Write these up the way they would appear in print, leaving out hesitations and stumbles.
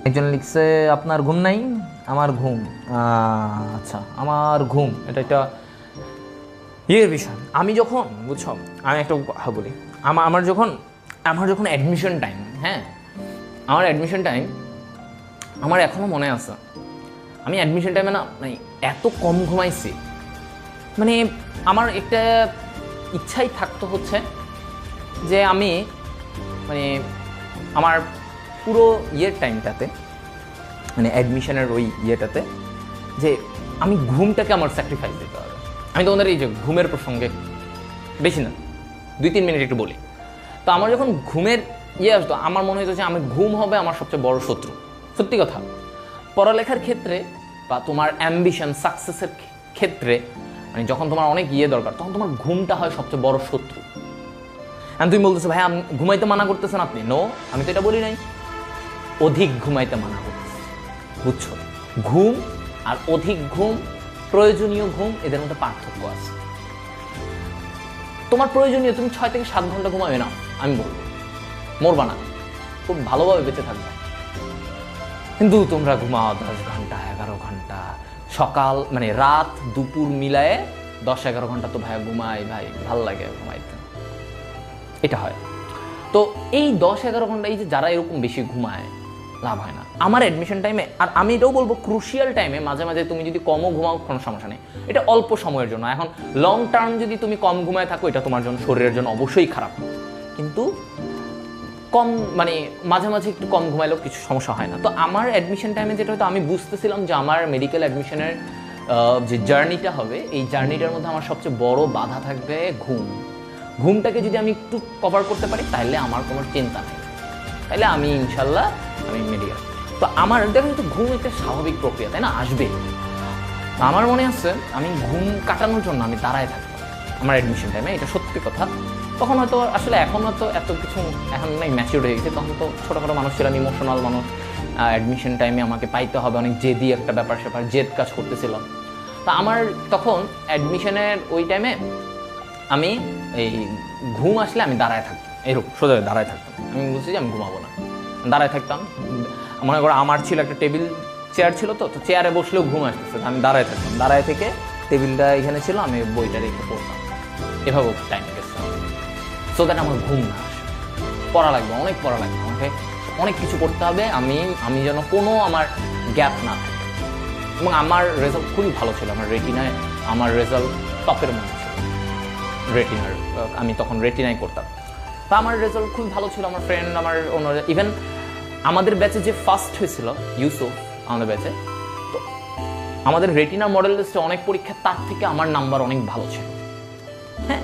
একজন লিখছে আপনার ঘুম নাই, আমার ঘুম। আচ্ছা, আমার ঘুম এটা একটা ইয়ের বিষয়। আমি যখন বুঝছো, আমি একটা কথা বলি, আমার যখন অ্যাডমিশন টাইম, হ্যাঁ আমার অ্যাডমিশন টাইম আমার এখনও মনে আছে। আমি অ্যাডমিশন টাইমে না মানে এত কম ঘুমাইছি, মানে আমার একটা ইচ্ছাই থাকতো হচ্ছে যে আমি মানে আমার পুরো ইয়ের টাইমটাতে, মানে অ্যাডমিশনের ওই ইয়েটাতে, যে আমি ঘুমটাকে আমার স্যাক্রিফাইস দিতে হবে। আমি তোমাদের এই যে ঘুমের প্রসঙ্গে বেশি না 2-3 মিনিট একটু বলি। তো আমার যখন ঘুমের ইয়ে আসতো, আমার মনে হতো যে আমি ঘুম হবে আমার সবচেয়ে বড় শত্রু। সত্যি কথা, পড়ালেখার ক্ষেত্রে বা তোমার অ্যাম্বিশন সাকসেসের ক্ষেত্রে, মানে যখন তোমার অনেক ইয়ে দরকার, তখন তোমার ঘুমটা হয় সবচেয়ে বড় শত্রু। আর তুমি বলতেছো ভাই ঘুমাইতে মানা করতেছেন আপনি। নো, আমি তো এটা বলি নাই, অধিক ঘুমাইতে মানা করতেছি। বুঝছো, ঘুম আর অধিক ঘুম, প্রয়োজনীয় ঘুম, এদের মধ্যে পার্থক্য আছে। তোমার প্রয়োজনীয় তুমি 6 থেকে 7 ঘন্টা ঘুমাবে না, আমি বলবো মরবা না, খুব ভালোভাবে বেঁচে থাকবে। কিন্তু তোমরা ঘুমাও 10 ঘন্টা 11 ঘন্টা, সকাল মানে রাত দুপুর মিলায়ে 10-11 ঘন্টা তো ভাই ঘুমাই, ভাই ভাল লাগে ঘুমাইতে, এটা হয়। তো এই 10-11 ঘন্টা, এই যে যারা এরকম বেশি ঘুমায়, লাভ হয় না। আমার অ্যাডমিশন টাইমে, আর আমি এটাও বলবো ক্রুশিয়াল টাইমে মাঝে মাঝে তুমি যদি কমও ঘুমাও কোনো সমস্যা নেই, এটা অল্প সময়ের জন্য। এখন লং টার্ম যদি তুমি কম ঘুমায় থাকো, এটা তোমার জন্য, শরীরের জন্য অবশ্যই খারাপ। কিন্তু কম মানে মাঝে মাঝে একটু কম ঘুমাইলেও কিছু সমস্যা হয় না। তো আমার অ্যাডমিশন টাইমে যেটা হয়তো, আমি বুঝতেছিলাম যে আমার মেডিকেল অ্যাডমিশনের যে জার্নিটা হবে, এই জার্নিটার মধ্যে আমার সবচেয়ে বড় বাধা থাকবে ঘুম। ঘুমটাকে যদি আমি একটু কভার করতে পারি, তাহলে আমার কোনো চিন্তা নেই, তাহলে আমি ইনশাল্লাহ আমি মেডিকেল। তো আমার দেখো, তো ঘুম একটা স্বাভাবিক প্রক্রিয়া, তাই না, আসবে। আমার মনে আছে আমি ঘুম কাটানোর জন্য আমি দাঁড়ায় থাকতাম আমার অ্যাডমিশন টাইমে, এটা সত্যি কথা। তখন হয়তো আসলে এখন হয়তো এত কিছু, এখন অনেক ম্যাচিউর হয়ে গেছে, তখন তো ছোটোখাটো মানুষ ছিলাম, ইমোশনাল মানুষ। অ্যাডমিশন টাইমে আমাকে পাইতে হবে, অনেক জেদি একটা ব্যাপার স্যাপার, জেদ কাজ করতেছিলাম। তা আমার তখন অ্যাডমিশনের ওই টাইমে আমি এই ঘুম আসলে আমি দাঁড়ায় থাকতাম, এরকম সোজা দাঁড়ায় থাকতাম। আমি বলছি যে আমি ঘুমাবো না, দাঁড়ায় থাকতাম। মনে করো আমার ছিল একটা টেবিল চেয়ার ছিল, তো চেয়ারে বসলেও ঘুম আসতেছে, আমি দাঁড়ায় থাকতাম। দাঁড়ায় থেকে টেবিলটা এখানে ছিল, আমি বইটা রেখে পড়তাম, এভাবে টাইম গেছে, সো দ্যাট আমার ঘুম না আসে। পড়া লাগবে, অনেক পড়া লাগবে, আমাকে অনেক কিছু করতে হবে, আমি যেন কোনো আমার গ্যাপ না থাকে। এবং আমার রেজাল্ট খুবই ভালো ছিল, আমার রেটিনায় আমার রেজাল্ট টপের মধ্যে ছিল। রেটিনার, আমি তখন রেটিনায় করতাম, তা আমার রেজাল্ট খুবই ভালো ছিল। আমার ফ্রেন্ড, আমার অন্য, ইভেন আমাদের ব্যাচে যে ফার্স্ট হয়েছিল ইউসুফ, আমাদের ব্যাচে, তো আমাদের রেটিনা মডেল টেস্টে অনেক পরীক্ষা, তার থেকে আমার নাম্বার অনেক ভালো ছিল। হ্যাঁ,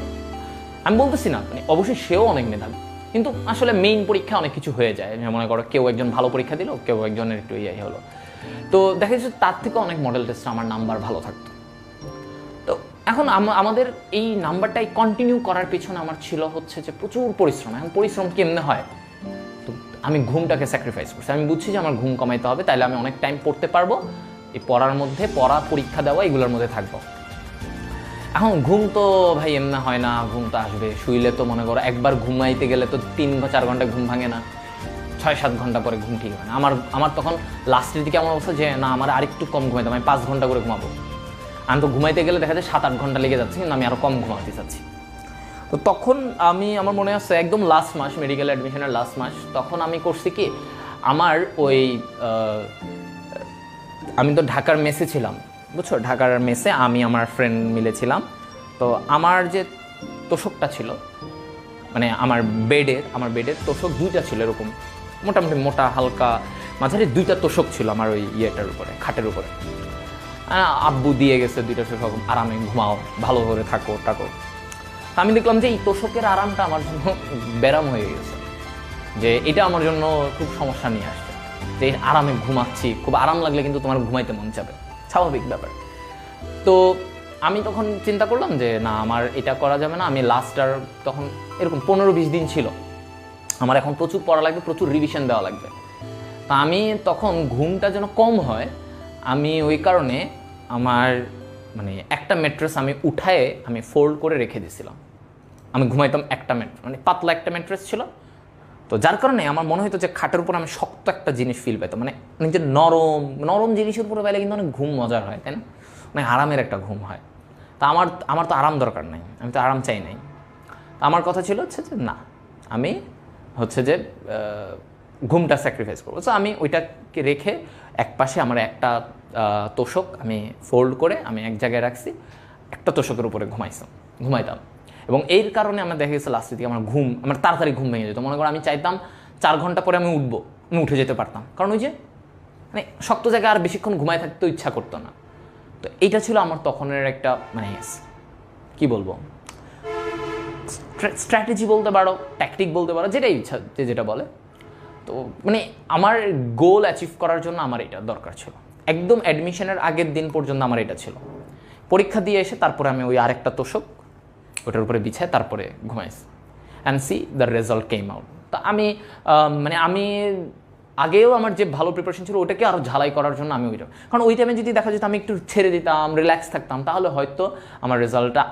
আমি বলতেছি না মানে অবশ্যই সেও অনেক মেধাবী, কিন্তু আসলে মেইন পরীক্ষা অনেক কিছু হয়ে যায়। মনে করো কেউ একজন ভালো পরীক্ষা দিল, কেউ একজনের একটু ইয়ে হলো, তো দেখা যাচ্ছে তার থেকে অনেক মডেল টেস্টে আমার নাম্বার ভালো থাকতো। তো এখন আমাদের এই নাম্বারটাই কন্টিনিউ করার পেছনে আমার ছিল হচ্ছে যে প্রচুর পরিশ্রম। এখন পরিশ্রম কেমনে হয়, তো আমি ঘুমটাকে স্যাক্রিফাইস করছি। আমি বুঝছি যে আমার ঘুম কমাইতে হবে, তাইলে আমি অনেক টাইম পড়তে পারবো, এই পড়ার মধ্যে, পড়া, পরীক্ষা দেওয়া, এগুলোর মধ্যে থাকবো। এখন ঘুম তো ভাই এমনি হয় না, ঘুম তো আসবে। শুইলে তো মনে করো একবার ঘুমাইতে গেলে তো 3-4 ঘন্টা ঘুম ভাঙে না, 6-7 ঘন্টা পরে ঘুম ঠিক হয় না। আমার তখন লাস্টের দিকে আমার অবস্থা যে না, আমার আরেকটু কম ঘুমাইতে, আমি 5 ঘন্টা করে ঘুমাবো। আমি তো ঘুমাইতে গেলে দেখা যায় 7-8 ঘন্টা লেগে যাচ্ছে, কিন্তু আমি আরও কম ঘুমাতে চাচ্ছি। তো তখন আমার মনে আছে একদম লাস্ট মাস, মেডিকেল অ্যাডমিশনের লাস্ট মাস, তখন আমি করছি কি, আমার ওই আমি তো ঢাকার মেসে ছিলাম, বুঝছো, ঢাকার মেসে আমি আমার ফ্রেন্ড মিলেছিলাম। তো আমার যে তোষকটা ছিল, মানে আমার বেডের তোষক 2টা ছিল, এরকম মোটামুটি মোটা হালকা মাঝারি 2টা তোষক ছিল আমার ওই ইয়েটার উপরে, খাটের উপরে। আব্বু দিয়ে গেছে 2টা তোষক, আরামে ঘুমাও, ভালো করে থাকো টাকো। আমি দেখলাম যে এই তোষকের আরামটা আমার জন্য ব্যারাম হয়ে গেছে, যে এটা আমার জন্য খুব সমস্যা নিয়ে আসছে, যে আরামে ঘুমাচ্ছি, খুব আরাম লাগলে কিন্তু তোমার ঘুমাইতে মন চাবে, স্বাভাবিক ব্যাপার। তো আমি তখন চিন্তা করলাম যে না, আমার এটা করা যাবে না। আমি লাস্ট তখন এরকম 15-20 দিন ছিল, আমার এখন প্রচুর পড়া লাগবে, প্রচুর রিভিশন দেওয়া লাগবে। তা আমি তখন ঘুমটা যেন কম হয়, আমি ওই কারণে আমার মানে একটা ম্যাট্রেস আমি উঠায়ে আমি ফোল্ড করে রেখে দিয়েছিলাম। আমি ঘুমাইতাম একটা ম্যাট্রেস, মানে পাতলা একটা ম্যাট্রেস ছিল, তো যার কারণে আমার মনে হতো যে খাটের উপর আমি শক্ত একটা জিনিস ফিল পেতাম, মানে নিজের নরম নরম জিনিসের উপরে পেলে কিন্তু অনেক ঘুম মজার হয়, তাই না? মানে আরামের একটা ঘুম হয়। তা আমার তো আরাম দরকার নাই, আমি তো আরাম চাই নাই। আমার কথা ছিল হচ্ছে যে না, আমি হচ্ছে যে ঘুমটা স্যাক্রিফাইস করবো। সো আমি ওইটাকে রেখে এক পাশে আমার একটা তোষক আমি ফোল্ড করে আমি এক জায়গায় রাখছি, একটা তোষকের উপরে ঘুমাইতাম। এবং এর কারণে আমার দেখা গেছে লাস্টের দিকে আমার তাড়াতাড়ি ঘুম ভেঙে যেত। মনে করো আমি চাইতাম 4 ঘন্টা পরে আমি উঠবো, আমি উঠে যেতে পারতাম, কারণ ওই যে মানে শক্ত জায়গায় আর বেশিক্ষণ ঘুমায় থাকতেও ইচ্ছা করতো না। তো এইটা ছিল আমার তখনের একটা মানে কি বলবো, স্ট্র্যাটেজি বলতে পারো, ট্যাকটিক বলতে পারো, যেটাই ইচ্ছা যে যেটা বলে। তো মানে আমার গোল অ্যাচিভ করার জন্য আমার এটা দরকার ছিল। একদম অ্যাডমিশনের আগের দিন পর্যন্ত আমার এটা ছিল। পরীক্ষা দিয়ে এসে তারপরে আমি ওই আরেকটা তোষক ওটার উপরে বিছায় তারপরে ঘুমাইছি, and see the result came out. তো আমি আগেও আমার যে ভালো প্রিপারেশন ছিল ওটাকে আরও ঝালাই করার জন্য আমি ওইটা, কারণ ওই টাইমে যদি দেখা যেত আমি একটু ছেড়ে দিতাম, রিল্যাক্স থাকতাম, তাহলে হয়তো আমার রেজাল্টটা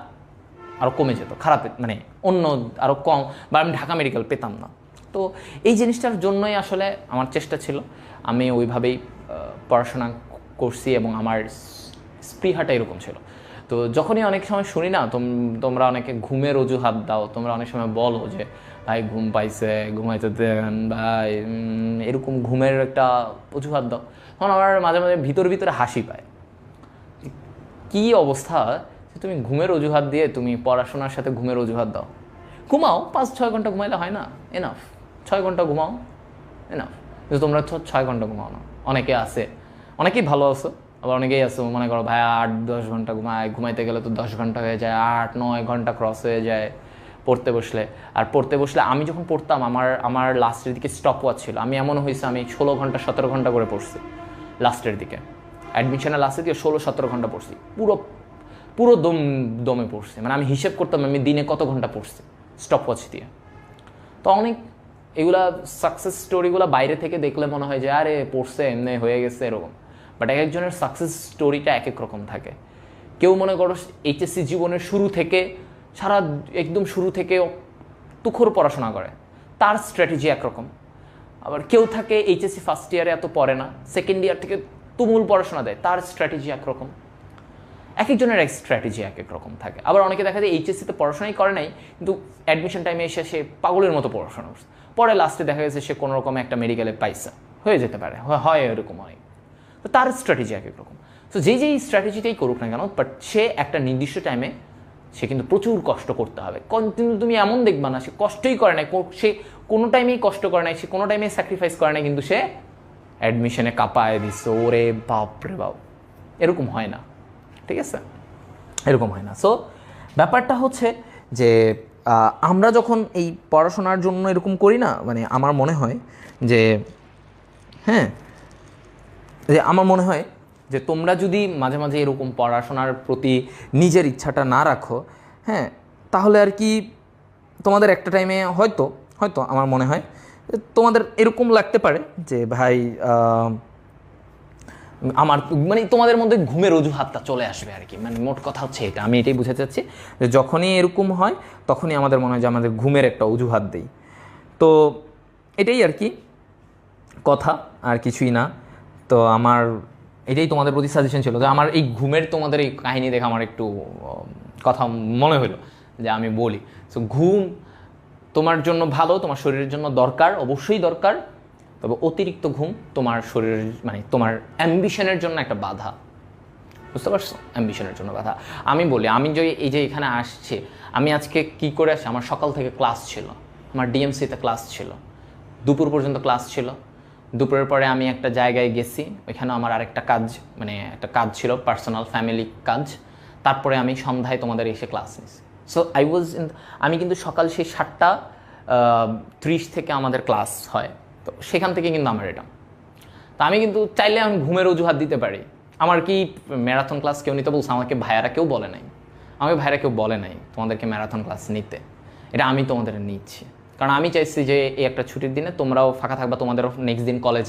আরও কমে যেত, খারাপ মানে অন্য আরও কম, বা আমি ঢাকা মেডিকেল পেতাম না। তো এই জিনিসটার জন্যই আসলে আমার চেষ্টা ছিল, আমি ওইভাবেই পড়াশোনা করছি এবং আমার স্পৃহাটা এরকম ছিল। তো যখনই অনেক সময় শুনি না তোমরা অনেকে ঘুমের অজুহাত দাও, তোমরা অনেক সময় বলো যে ভাই ঘুম পাইছে, ঘুমাইতে দেন ভাই, এরকম ঘুমের একটা অজুহাত দাও, তখন আমার মাঝে মাঝে ভিতরে হাসি পায়। কি অবস্থা যে তুমি ঘুমের অজুহাত দিয়ে তুমি পড়াশোনার সাথে ঘুমের অজুহাত দাও। ঘুমাও 5-6 ঘন্টা ঘুমাইলে হয় না? এনাফ 6 ঘন্টা ঘুমাও, এনাফ। কিন্তু তোমরা তো 6 ঘন্টা ঘুমাও না। অনেকেই ভালো আছো, আবার অনেকেই আছো মনে করো ভাই 8-10 ঘন্টা ঘুমাইতে গেলে তো 10 ঘন্টা হয়ে যায়, 8-9 ঘন্টা ক্রস হয়ে যায় পড়তে বসলে। আমি যখন পড়তাম আমার লাস্টের দিকে স্টপ ওয়াচ ছিল, আমি এমন হয়েছে আমি 16 ঘন্টা 17 ঘন্টা করে পড়ছি লাস্টের দিকে, অ্যাডমিশনের লাস্টের দিকে 16-17 ঘন্টা পড়ছি, পুরো দমে পড়ছি। মানে আমি হিসেব করতাম আমি দিনে কত ঘন্টা পড়ছি স্টপ ওয়াচ দিয়ে। তো অনেক এগুলা সাকসেস স্টোরিগুলো বাইরে থেকে দেখলে মনে হয় যে আরে পড়ছে এমনি হয়ে গেছে এরকম, বাট এক একজনের সাকসেস স্টোরিটা এক এক রকম থাকে। কেউ মনে করো এইচএসসি জীবনের একদম শুরু থেকে তুখোর পড়াশোনা করে, তার স্ট্র্যাটেজি একরকম। আবার কেউ থাকে এইচএসসি ফার্স্ট ইয়ারে এত পড়ে না, সেকেন্ড ইয়ার থেকে তুমুল পড়াশোনা দেয়, তার স্ট্র্যাটেজি একরকম। এক একজনের এক স্ট্র্যাটেজি এক এক রকম থাকে। আবার অনেকে দেখা যায় এইচএসসিতে পড়াশোনাই করে নাই, কিন্তু অ্যাডমিশন টাইমে এসে সে পাগলের মতো পড়াশোনা করছে, পরে লাস্টে দেখা গেছে সে কোনো রকম একটা মেডিকেলে পাইছে, হয়ে যেতে পারে, হয় এরকম অনেক। তো তার স্ট্র্যাটেজি এক এক রকম। তো যেই স্ট্র্যাটেজিটাই করুক না কেন, বাট সে একটা নির্দিষ্ট টাইমে সে কিন্তু প্রচুর কষ্ট করতে হবে। কিন্তু তুমি এমন দেখবা না সে কষ্টই করে নাই, সে কোনো টাইমেই কষ্ট করে নাই, সে কোনো টাইমেই স্যাক্রিফাইস করে নাই, কিন্তু সে অ্যাডমিশনে কাঁপায় দিচ্ছে, ওরে বাপরে বাপ, এরকম হয় না, ঠিক আছে? এরকম হয় না। সো ব্যাপারটা হচ্ছে যে আমরা যখন এই পড়াশোনার জন্য এরকম করি না, মানে আমার মনে হয় যে যে তোমরা যদি মাঝে মাঝে এরকম পড়াশোনার প্রতি নিজের ইচ্ছাটা না রাখো, তাহলে আর কি তোমাদের একটা টাইমে হয়তো আমার মনে হয় তোমাদের এরকম লাগতে পারে যে ভাই আমার মানে তোমাদের মধ্যে ঘুমের অজুহাতটা চলে আসবে আর কি। মানে মোট কথা হচ্ছে এটা, আমি এটাই বুঝাতে চাচ্ছি যে যখনই এরকম হয় তখনই আমাদের মনে হয় যে আমাদের ঘুমের একটা অজুহাত দেই। তো এটাই আর কি কথা, আর কিছুই না। তো আমার এটাই তোমাদের প্রতি সাজেশন ছিল যে আমার এই ঘুমের তোমাদের এই কাহিনী দেখে আমার একটু কথা মনে হলো যে আমি বলি। সো ঘুম তোমার জন্য ভালো, তোমার শরীরের জন্য দরকার, অবশ্যই দরকার, তবে অতিরিক্ত ঘুম তোমার শরীরের মানে তোমার অ্যাম্বিশনের জন্য একটা বাধা, বুঝতে পারছো? অ্যাম্বিশনের জন্য বাধা। আমি বলি, আমি যে এখানে আসছি, আমি আজকে কি করে আসছি, আমার সকাল থেকে ক্লাস ছিল, আমার ডিএমসিতে ক্লাস ছিল, দুপুর পর্যন্ত ক্লাস ছিল। দুপুরের পরে আমি একটা জায়গায় গেছি, ওইখানে আমার আরেকটা কাজ, মানে একটা কাজ ছিল, পার্সোনাল ফ্যামিলি কাজ। তারপরে আমি সন্ধ্যায় তোমাদের এসে ক্লাস নিছি। সো আমি কিন্তু সকাল সেই 7:30 থেকে আমাদের ক্লাস হয়, তো সেখান থেকে কিন্তু আমার এটা। তা আমি কিন্তু চাইলে আমি ঘুমের অজুহাত দিতে পারি। আমার কি ম্যারাথন ক্লাস কেউ নিতে বলছে? আমাকে ভাইয়ারা কেউ বলে নাই, তোমাদেরকে ম্যারাথন ক্লাস নিতে। এটা আমি তোমাদের নিচ্ছি, কারণ আমি চাইছি যে এই একটা ছুটির দিনে তোমরাও ফাঁকা থাকবা, তোমাদেরও নেক্সট দিন কলেজ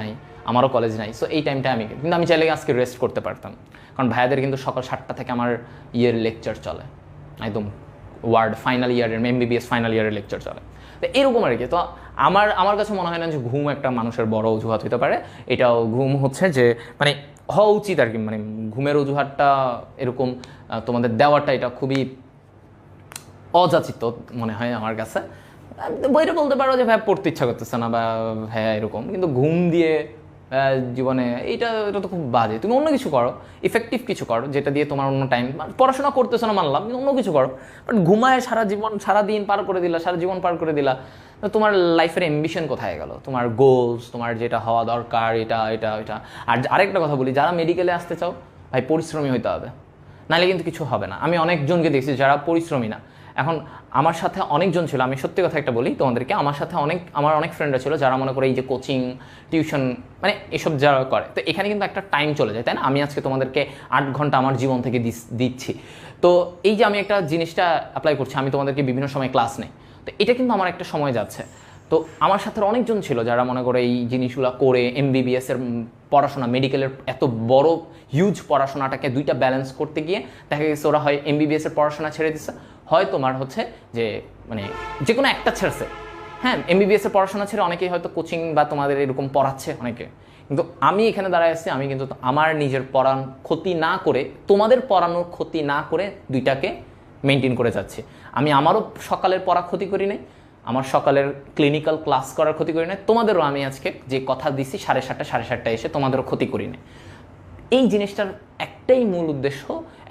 নাই, আমারও কলেজ নাই। সো এই টাইমটা কিন্তু আমি চাইলে আজকে রেস্ট করতে পারতাম, কারণ ভাইয়াদের কিন্তু সকাল 7টা থেকে আমার লেকচার চলে, একদম ফাইনাল ইয়ারের এমবিবিএস ফাইনাল ইয়ারের লেকচার চলে। তো এরকম আর কি। তো আমার কাছে মনে হয় না যে ঘুম একটা মানুষের বড় অজুহাত হতে পারে। এটাও ঘুম হচ্ছে যে মানে হওয়া উচিত আর কি, মানে ঘুমের অজুহাতটা এরকম তোমাদের দেওয়াটা এটা খুবই অযাচিত মনে হয় আমার কাছে। বইটা বলতে পারো যে ভাই পড়তে ইচ্ছা করতেছে না বা হ্যাঁ এরকম, কিন্তু ঘুম দিয়ে জীবনে এটা তো খুব বাজে। তুমি অন্য কিছু করো, ইফেক্টিভ কিছু করো যেটা দিয়ে তোমার অন্য টাইম, পড়াশোনা করতেছো না মানলাম, কিন্তু অন্য কিছু করো। বাট ঘুমায় সারা দিন পার করে দিলা, সারা জীবন পার করে দিলা, তোমার লাইফের অ্যাম্বিশন কোথায় গেল, তোমার গোলস, তোমার যেটা হওয়া দরকার এটা এটা এটা। আর আরেকটা কথা বলি, যারা মেডিকেলে আসতে চাও ভাই পরিশ্রমী হইতে হবে, নাহলে কিন্তু কিছু হবে না। আমি অনেকজনকে দেখছি যারা পরিশ্রমী না। এখন আমার সাথে অনেকজন ছিল, আমি সত্যি কথা একটা বলি তোমাদেরকে, আমার সাথে আমার অনেক ফ্রেন্ডরা ছিল যারা মনে করে এই যে কোচিং টিউশন মানে এসব যারা করে, তো এখানে কিন্তু একটা টাইম চলে যায়, তাই না? আমি আজকে তোমাদেরকে 8 ঘন্টা আমার জীবন থেকে দিচ্ছি, তো এই যে আমি একটা জিনিসটা অ্যাপ্লাই করছি, আমি তোমাদেরকে বিভিন্ন সময় ক্লাস নেই, তো এটা কিন্তু আমার একটা সময় যাচ্ছে। তো আমার সাথে অনেকজন ছিল যারা মনে করে এই জিনিসগুলো করে এমবিবিএসের পড়াশোনা, মেডিকেলের এত বড় হিউজ পড়াশোনাটাকে দুইটা ব্যালেন্স করতে গিয়ে দেখা গেছে ওরা হয় এমবিবিএসের পড়াশোনা ছেড়ে দিচ্ছে, হয় তোমার হচ্ছে যে মানে যে কোনো একটা ছেড়েছে। হ্যাঁ, এমবিবিএসের পড়াশোনা ছেড়ে অনেকেই হয়তো কোচিং বা তোমাদের এরকম পড়াচ্ছে অনেকে, কিন্তু আমি এখানে দাঁড়ায় আসছি, আমি কিন্তু আমার নিজের পড়ার ক্ষতি না করে, তোমাদের পড়ানোর ক্ষতি না করে দুইটাকে মেনটেন করে যাচ্ছি। আমি আমারও সকালের পড়া ক্ষতি করি নাই, আমার সকালের ক্লিনিক্যাল ক্লাস করার ক্ষতি করি না, তোমাদেরও আমি আজকে যে কথা দিছি 7:30 এসে তোমাদেরও ক্ষতি করি না। এই জিনিসটার একটাই মূল উদ্দেশ্য,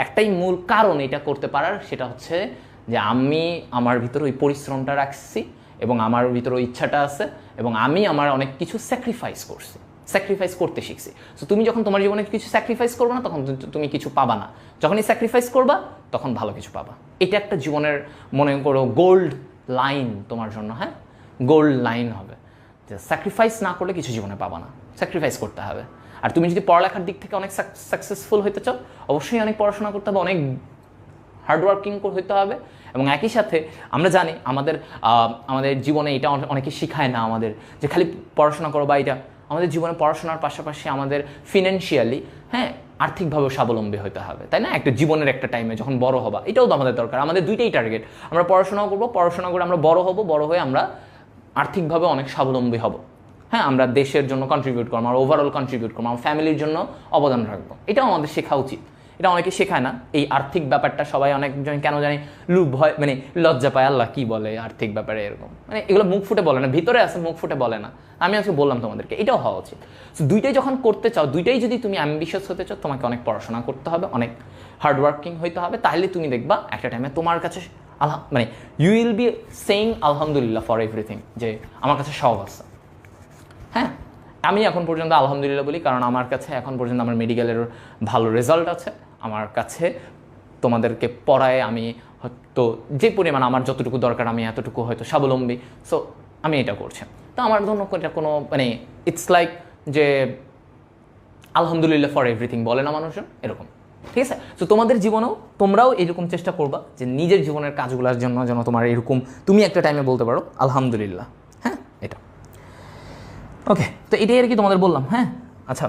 একটাই মূল কারণ এটা করতে পারার, সেটা হচ্ছে যে আমি আমার ভিতরে ওই পরিশ্রমটা রাখছি এবং আমার ভিতরে ওই ইচ্ছাটা আছে এবং আমি আমার অনেক কিছু স্যাক্রিফাইস করছি, স্যাক্রিফাইস করতে শিখছি। সো তুমি যখন তোমার জীবনে কিছু স্যাক্রিফাইস করবে না, তখন তুমি কিছু পাবা না। যখনই স্যাক্রিফাইস করবা তখন ভালো কিছু পাবা। এটা একটা জীবনের মনে করো গোল্ড লাইন তোমার জন্য, হ্যাঁ, গোল্ড লাইন হবে যে স্যাক্রিফাইস না করলে কিছু জীবনে পাবা না, স্যাক্রিফাইস করতে হবে। আর তুমি যদি পড়ালেখার দিক থেকে অনেক সাকসেসফুল হতে চাও, অবশ্যই অনেক পড়াশোনা করতে হবে, অনেক হার্ডওয়ার্কিং হতে হবে। এবং একই সাথে আমরা জানি আমাদের জীবনে এটা অনেকে শেখায় না আমাদের, যে খালি পড়াশোনা করো বা এটা। আমাদের জীবনে পড়াশোনার পাশাপাশি আমাদের ফিনান্সিয়ালি, হ্যাঁ, আর্থিকভাবে স্বাবলম্বী হতে হবে, তাই না? একটা জীবনের একটা টাইমে যখন বড় হবা, এটাও তো আমাদের দরকার। আমাদের দুইটাই টার্গেট, আমরা পড়াশোনাও করবো, পড়াশোনা করে আমরা বড় হব, বড় হয়ে আমরা আর্থিকভাবে অনেক স্বাবলম্বী হব। হ্যাঁ, আমরা দেশের জন্য কন্ট্রিবিউট করবো, আমরা ওভারঅল কন্ট্রিবিউট করবো, আমার ফ্যামিলির জন্য অবদান রাখবো। এটাও আমাদের শেখা উচিত। এটা অনেকে শেখায় না, এই আর্থিক ব্যাপারটা সবাই অনেকজন কেন জানি ভয় মানে লজ্জা পায়, আল্লাহ কি বলে আর্থিক ব্যাপারে এরকম, মানে এগুলো মুখ ফুটে বলে না, ভিতরে আছে মুখ ফুটে বলে না। আমি আজকে বললাম তোমাদেরকে এটাও হওয়া উচিত। সো দুইটাই যখন করতে চাও, দুইটাই যদি তুমি অ্যাম্বিশিয়াস হতে চাও, তোমাকে অনেক পড়াশোনা করতে হবে, অনেক হার্ডওয়ার্কিং হইতে হবে, তাহলে তুমি দেখবা একটা টাইমে তোমার কাছে মানে ইউ উইল বি সেইং আলহামদুলিল্লাহ ফর এভরিথিং, যে আমার কাছে সব আছে। হ্যাঁ, আমি এখন পর্যন্ত আলহামদুলিল্লাহ বলি, কারণ আমার কাছে এখন পর্যন্ত আমার মেডিকেলের ভালো রেজাল্ট আছে, আমার কাছে তোমাদেরকে পড়ায় আমি হয়তো যে পরিমাণ আমার যতটুকু দরকার আমি এতটুকু হয়তো স্বাবলম্বী। সো আমি এটা করছি, তো আমার জন্য এটা কোনো মানে ইটস লাইক যে আলহামদুলিল্লাহ ফর এভরিথিং বলে না মানুষজন, এরকম। ঠিক আছে, তো তোমাদের জীবনেও তোমরাও এরকম চেষ্টা করবা যে নিজের জীবনের কাজগুলোর জন্য যেন তোমার এরকম তুমি একটা টাইমে বলতে পারো আলহামদুলিল্লাহ। হ্যাঁ, এটা ওকে, তো এটাই আর কি তোমাদের বললাম। হ্যাঁ, আচ্ছা,